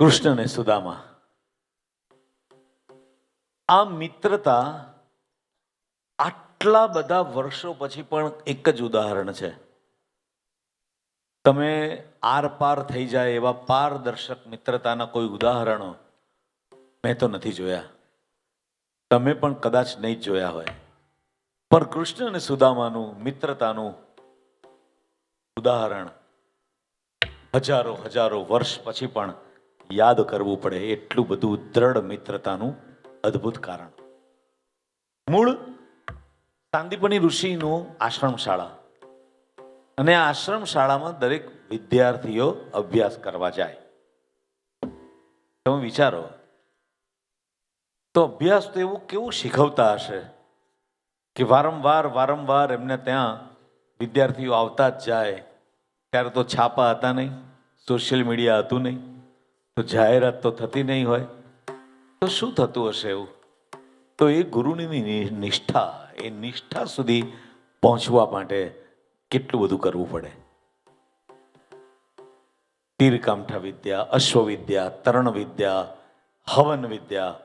કૃષ્ણ અને સુદામા આ મિત્રતા આટલા બધા વર્ષો પછી પણ એક જ ઉદાહરણ છે. તમે આર પાર થઈ જાય એવા પારદર્શક મિત્રતાના કોઈ ઉદાહરણો મેં તો નથી જોયા, તમે પણ કદાચ નહીં જ જોયા હોય. પણ કૃષ્ણ અને સુદામાનું મિત્રતાનું ઉદાહરણ હજારો હજારો વર્ષ પછી પણ યાદ કરવું પડે એટલું બધું દ્રઢ મિત્રતાનું અદ્ભુત કારણ. મૂળ સાંદીપની ઋષિનું આશ્રમ શાળા, અને આ આશ્રમ શાળામાં દરેક વિદ્યાર્થીઓ અભ્યાસ કરવા જાય. તમે વિચારો તો અભ્યાસ તો એવું કેવું શીખવતા હશે કે વારંવાર એમને ત્યાં વિદ્યાર્થીઓ આવતા જ જાય. ત્યારે તો છાપા હતા નહીં, સોશિયલ મીડિયા હતું નહીં, તો જાહેરાત તો થતી નહીં હોય, તો શું થતું હશે એવું? તો એ ગુરુની નિષ્ઠા, એ નિષ્ઠા સુધી પહોંચવા માટે કેટલું બધું કરવું પડે. તીરકામઠા વિદ્યા, અશ્વવિદ્યા, તરણ વિદ્યા, હવન વિદ્યા,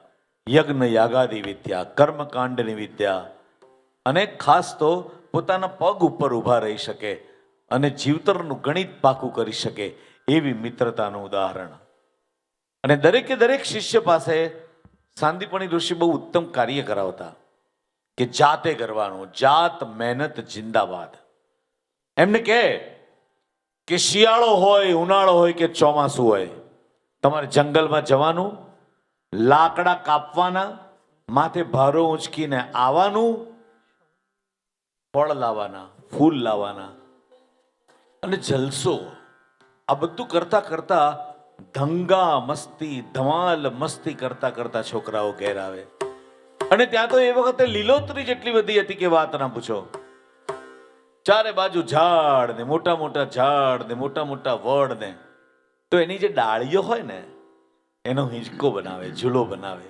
યજ્ઞ યાગાદી વિદ્યા, કર્મકાંડની વિદ્યા, અને ખાસ તો પોતાના પગ ઉપર ઊભા રહી શકે અને જીવતરનું ગણિત પાકું કરી શકે એવી મિત્રતાનું ઉદાહરણ. અને દરેક શિષ્ય પાસે સાંદીપની ઋષિ બહુ ઉત્તમ કાર્ય કરાવતા કે જાતે કરવાનું, જાત મહેનત જિંદાબાદ. એમને કહે કે શિયાળો હોય, ઉનાળો હોય કે ચોમાસું હોય, તમારે જંગલમાં જવાનું, લાકડા કાપવાના, માથે ભારો ઉંચકીને આવવાનું, ફળ લાવવાના, ફૂલ લાવવાના અને જલસો. આ બધું કરતા કરતા ધંગા મસ્તી, ધમાલ મસ્તી કરતા કરતા છોકરાઓ ઘેર આવે. અને ત્યાં તો એ વખતે લીલોતરી જેટલી બધી હતી કે વાત ના પૂછો. ચારે બાજુ ઝાડ ને મોટા મોટા ઝાડ ને મોટા મોટા વડ ને, તો એની જે ડાળીઓ હોય ને એનો હિંચકો બનાવે, ઝૂલો બનાવે.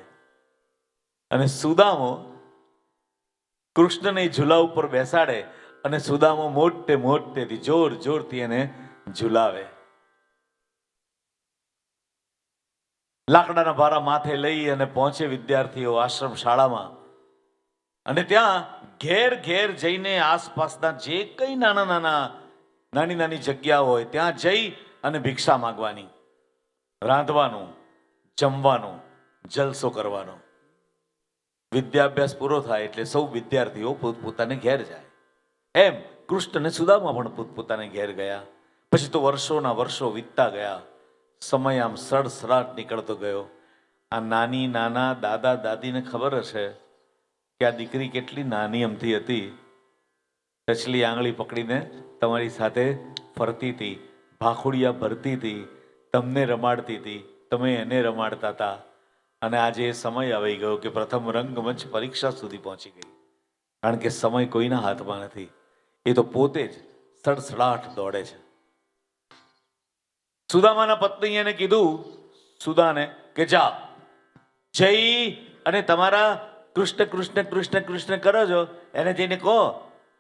અને સુદામો કૃષ્ણને ઝૂલા ઉપર બેસાડે અને સુદામો મોટેથી જોરથી એને ઝૂલાવે. લાકડાના ભારા માથે લઈ અને પહોંચે વિદ્યાર્થીઓ આશ્રમ શાળામાં. અને ત્યાં ઘેર જઈને આસપાસના જે કઈ નાની જગ્યા હોય ત્યાં જઈ અને ભિક્ષા માંગવાની, રાંધવાનું, જમવાનું, જલસો કરવાનો. વિદ્યાભ્યાસ પૂરો થાય એટલે સૌ વિદ્યાર્થીઓ પોતપોતાને ઘેર જાય. એમ કૃષ્ણ અને સુદામા પણ પોતપોતાને ઘેર ગયા. પછી તો વર્ષો વીતતા ગયા. સમય આમ સડસડાટ નીકળતો ગયો. આ નાના દાદા દાદીને ખબર હશે કે આ દીકરી કેટલી નાની અમથી હતી. ટચલી આંગળી પકડીને તમારી સાથે ફરતી હતી, ભાખુડિયા ભરતી હતી, તમને રમાડતી હતી, તમે એને રમાડતા હતા. અને આજે એ સમય આવી ગયો કે પ્રથમ રંગમંચ પરીક્ષા સુધી પહોંચી ગઈ. કારણ કે સમય કોઈના હાથમાં નથી, એ તો પોતે જ સડસડાટ દોડે છે. સુદામાના પત્ની એને કીધું સુદાને કે જા, જઈ અને તમારા કૃષ્ણ કરો છો એને જઈને કહો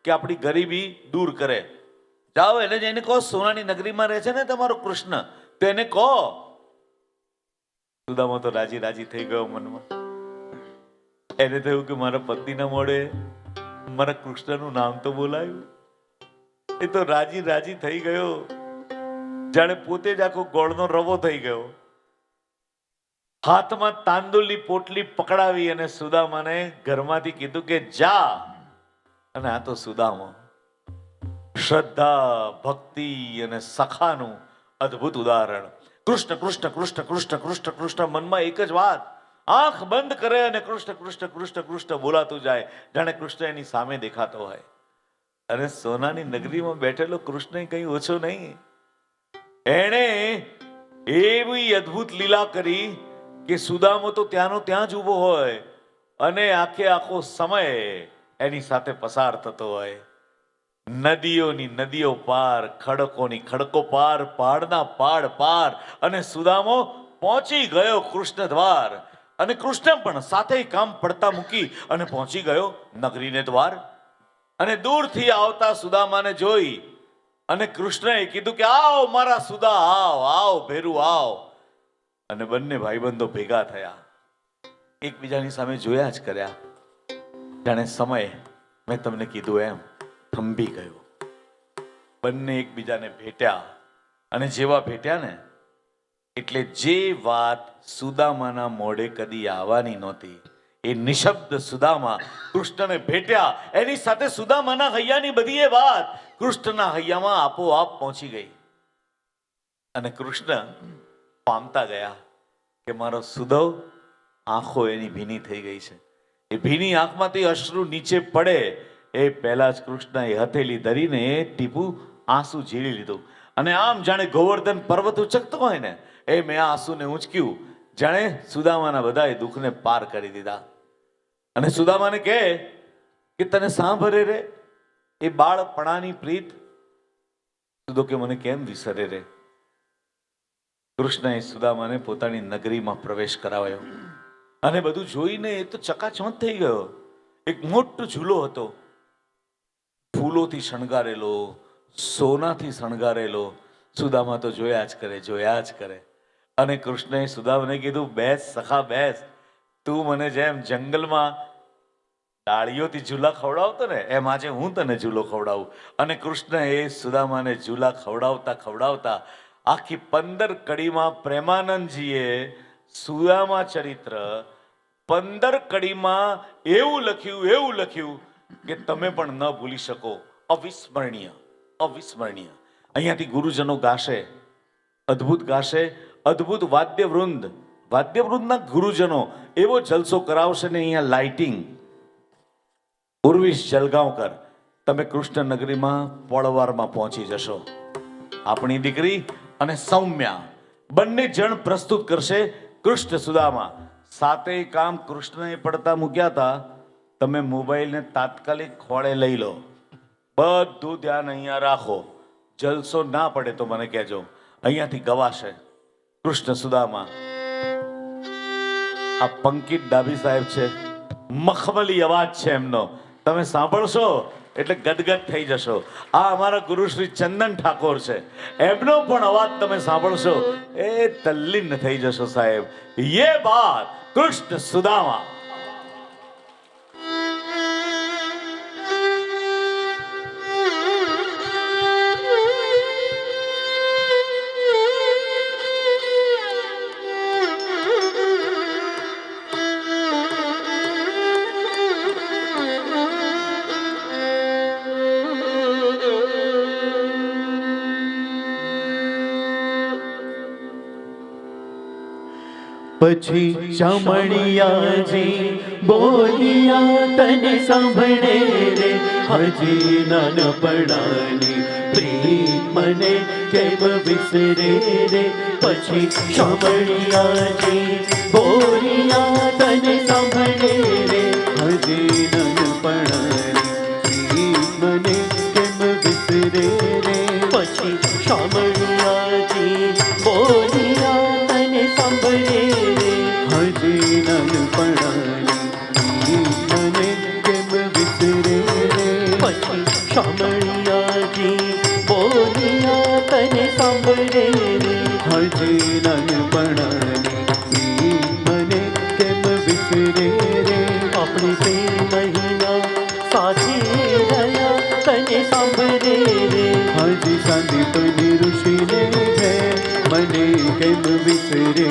કે આપણી ગરીબી દૂર કરે. જાઓ એને જઈને કહો સોનાની નગરીમાં રહે છે ને તમારો કૃષ્ણ, તો એને કહો. સુદામા તો રાજી થઈ ગયો મનમાં. એને થયું કે મારા પત્નીના મોઢે મારા કૃષ્ણનું નામ તો બોલાયું. એ તો રાજી થઈ ગયો, જાણે પોતે જ આખો ગોળનો રવો થઈ ગયો. હાથમાં તાંદુલની પોટલી પકડાવી અને સુદામાને ઘરમાંથી કીધું કે જા. અને આ તો સુદામા શ્રદ્ધા, ભક્તિ અને સખાનું અદ્ભુત ઉદાહરણ. કૃષ્ણ મનમાં એક જ વાત, આંખ બંધ કરે અને કૃષ્ણ બોલાતું જાય, જાણે કૃષ્ણ એની સામે દેખાતો હોય. અને સોનાની નગરીમાં બેઠેલો કૃષ્ણ કઈ ઓછો નહીં. એણે એવી અદ્ભુત લીલા કરી કે સુદામો તો ત્યાંનો ત્યાં જ ઊભો હોય અને આખો સમય એની સાથે પસાર થતો હોય. નદીઓની નદીઓ પાર, ખડકોની ખડકો પાર, પહાડના પહાડ પાર, અને સુદામો પહોંચી ગયો કૃષ્ણ દ્વાર. અને કૃષ્ણ પણ સાથે કામ પડતા મૂકી અને પહોંચી ગયો નગરીને દ્વાર. અને દૂરથી આવતા સુદામાને જોઈ અને કૃષ્ણએ કીધું કે આવ મારા સુદા, આવ ભેરુ આવ. અને બંને ભાઈબંધો ભેગા થયા, એકબીજાની સામે જોયા જ કર્યા. જાણે સમય મેં તમને કીધું એમ થંભી ગયો. બંને એકબીજાને ભેટ્યા અને જેવા ભેટ્યા ને એટલે જે વાત સુદામાના મોઢે કદી આવવાની નહોતી એ નિશબ્દ સુદામા કૃષ્ણને ભેટ્યા, એની સાથે સુદામાના હૈયાની બધી એ વાત કૃષ્ણના હૈયામાં આપોઆપ પહોંચી ગઈ. અને કૃષ્ણ પામતા ગયા કે મારો સુદવ આંખો એની ભીની થઈ ગઈ છે. એ ભીની આંખમાંથી અશ્રુ નીચે પડે એ પહેલા જ કૃષ્ણએ હથેલી ધરીને એ ટીપું આંસુ ઝીલી લીધું. અને આમ જાણે ગોવર્ધન પર્વત ઉચકતો હોય ને એ મેં આંસુને ઊંચક્યું, જાણે સુદામાના બધા દુઃખને પાર કરી દીધા. અને સુદામાને કહે કે તને સાંભળે રે એ બાળપણાની પ્રીત? સુદો કે મને કેમ વિસરે રે? કૃષ્ણએ સુદામાને પોતાની નગરીમાં પ્રવેશ કરાવ્યો અને બધું જોઈને એ તો ચકાચોંધ થઈ ગયો. એક મોટો ઝૂલો હતો, ફૂલોથી શણગારેલો, સોનાથી શણગારેલો. સુદામા તો જોયા જ કરે. અને કૃષ્ણએ સુદામાને કીધું, બેસ સખા બેસ, તું મને જેમ જંગલમાં ડાળીઓથી ઝૂલા ખવડાવતો ને એમ આજે હું તને ઝૂલો ખવડાવું. અને કૃષ્ણએ સુદામાને ઝૂલા ખવડાવતા આખી 15 કડીમાં પ્રેમાનંદજીએ સુદામા ચરિત્ર 15 કડીમાં એવું લખ્યું કે તમે પણ ન ભૂલી શકો. અવિસ્મરણીય. અહીંયાથી ગુરુજનો ગાશે, અદ્ભુત ગાશે, અદ્ભુત વાદ્યવૃંદના ગુરુજનો એવો જલસો કરાવશે ને અહીંયા લાઇટિંગ. ઉર્વિશ જલગાંવકર, તમે કૃષ્ણ નગરીમાં પોળવારમાં પહોંચી જશો. આપણી દીકરી અને સૌમ્યા બંને જણ પ્રસ્તુત કરશે કૃષ્ણ સુદામા. સાતેય કામ કૃષ્ણએ પડતા મૂક્યા હતા. તમે મોબાઈલને તાત્કાલિક ખોળે લઈ લો, બધું ધ્યાન અહીંયા રાખો. જલસો ના પડે તો મને કહેજો. અહીંયાથી ગવાશે કૃષ્ણ સુદામા. આ પંકિત ડાભી સાહેબ છે, મખમલી અવાજ છે એમનો. તમે સાંભળશો એટલે ગદગદ થઈ જશો. આ અમારા ગુરુ શ્રી ચંદન ઠાકોર છે, એમનો પણ અવાજ તમે સાંભળશો એ તલ્લીન થઈ જશો સાહેબ. યે બાત કૃષ્ણ સુદામા. પછી શામળિયાજી બોલિયા તને સાંભળે રે, હજી નાનપણાની પ્રીત મને કેમ વિસરે રે. પછી શામળિયાજી બોલિયા તને સાંભળે રે, હજી નાનપણાની પ્રીત મને કેમ વિસરે રે. પછી શામળિયાજી બોલિયા તને સાંભળે રે, હજી નાનપણાની મને કેમ વિસરે રે. પછી શામળિયાજી બોલિયા તને સાંભળે રે, હજી નાનપણાની મને કેમ વિસરે રે. આપણે 3 મહિના સાથે રહ્યા તને સાંભળે રે, હજી સંદીપની ઋષિને મને કેમ વિસરે રે.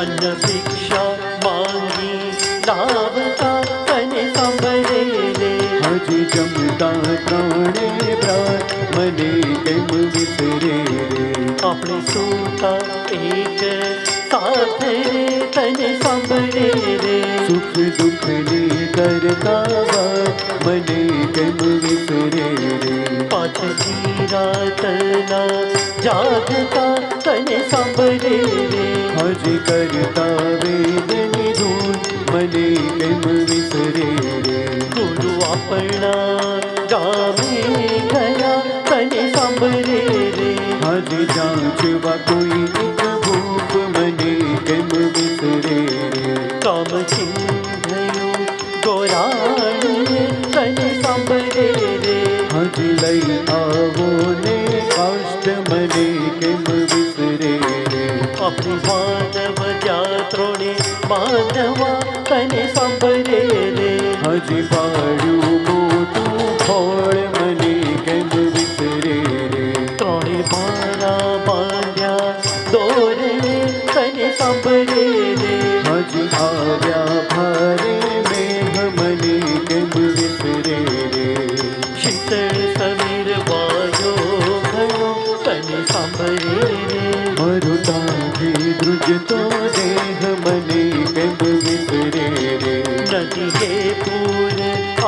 અન્ન ભિક્ષા માંગી લાવતા તને સાંભળે રે, હજી જમતા 3 પ્રાણ મને કેમ વિસરે રે. આપણે સૂતા એક સાથે તને સાંભળે રે, સુખ દુઃખની કરતા વાત મને કેમ વિસરે રે. પાછલી રાતના જાગતા તને સાંભળે રે, હજી કરતા વેદની ધૂન મને કેમ વિસરે રે. ગુરુ આપણા ગામે ગયા તને સાંભળે રે, હજી જાંચવા કોઈ એક ભૂપ મને કેમ વિસરે રે. કામ ચિંધયું ગોરાણી તને સાંભળે રે, હજી લઈ આવો ને કાષ્ટ મને કેમ વિસરે રે. આપણી વાત પૂજ્યા ત્રોણે માનવા તને સાંભળે રે. હજી પાડ્યું મોટું ફળ મને કેમ વિસરે રે. ત્રણે મારા બાંધ્યા દોરણે તને સાંભળે રે. હજી આવ્યા ભારે મેઘ મને કેમ વિસરે રે. શીતળ સમીર વાયો ગયો તને સાંભળે રે. મરુતાથી ધ્રુજતો દેહ મને કેમ વિસરે રે. નદીએ પૂર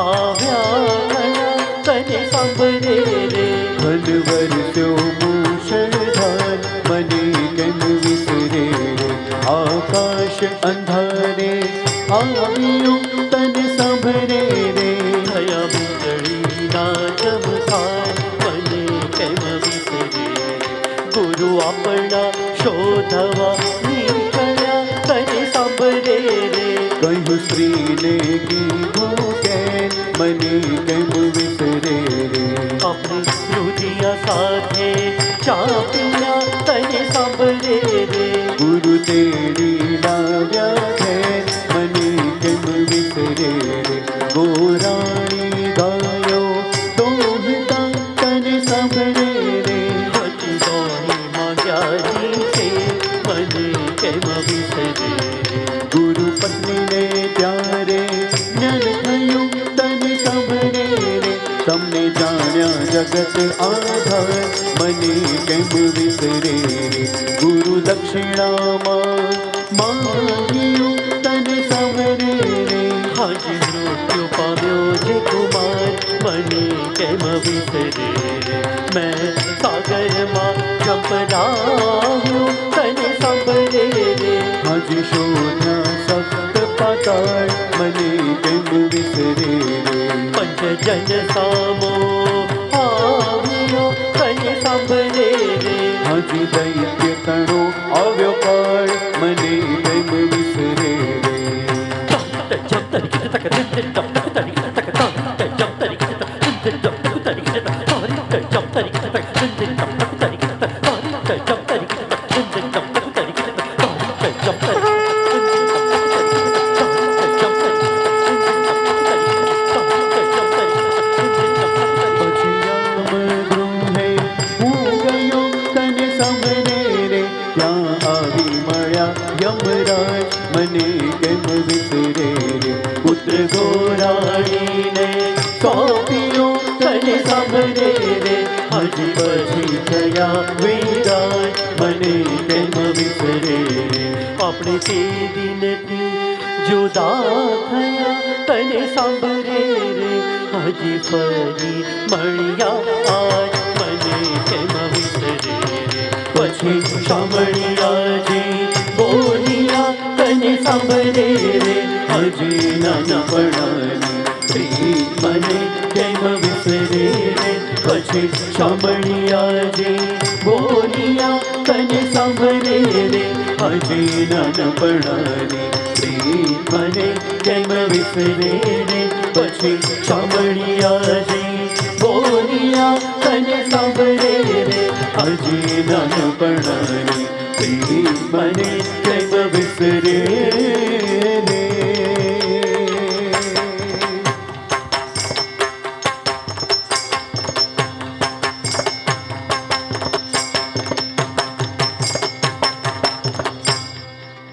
આવ્યા ગયા તને સાંભળે રે. હલવર તો મૂષળધાર મને કેમ વિસરે રે. આકાશ અંધારે આવ્યું તને સાંભળે રે. થયા વીજળીના ચમકાર મને કેમ વિસરે. ગુરુ આપણા શોધવા નીકળ્યા તને સાંભળે રે. કહ્યું સ્ત્રીને કીધું કેમ મને કેમ વિસરે રે. આપણે રુધિયા સાથે ચા પીયા તને સાંભળે રે. ગુરુ તેડી લાવ્યા ઘેર મને કેમ વિસરે રે. ગોરાણી ગાયો દોહતા તને સાંભળે રે. હજી દોણી માંગ્યાની છે મને કેમ વિસરે રે. ગુરુ પત્નીને ત્યારે જ્ઞાન થયું તને સાંભળે રે. તમને જાણ્યા જગત આધાર મને કેમ વિસરે રે. ગુરુ દક્ષિણામાં માંગ્યું તને સાંભળે રે. હાજી મૃત્યુ પામ્યો જે કુમાર મને કેમ વિસરે રે. મેં સાગરમાં જંપલાવ્યો તને સાંભળે રે. હાજી શોધ્યા સપ્ત પાતાળ મને કેમ વિસરે રે. પંચજન સામો આવ્યો તને સાંભળે રે. હાજી દૈત્ય તણો આવ્યો કાળ મને કેમ વિસરે રે. યમરાજ મને કેમ વિસરે રે. પુત્ર ગોરાણીને સોંપ્યો તને સાંભળે રે. હજી પછી થયા વિરાજ મને કેમ વિસરે રે. આપણે તે દિનથી જુદા થયા તને સાંભળે રે. હજી ફરી મળ્યા આજ મને કેમ વિસરે રે. પછી શામળિયાજી બોલિયા તને સાંભળે રે. હજી નાનપણાની પ્રીત મને કેમ વિસરે રે. પછી શામળિયાજી બોલિયા તને સાંભળે રે. હજી નાનપણાની પ્રીત મને કેમ વિસરે રે. પછી શામળિયાજી બોલિયા તને સાંભળે રે. હજી નાનપણાની પ્રીત મને કેમ વિસરે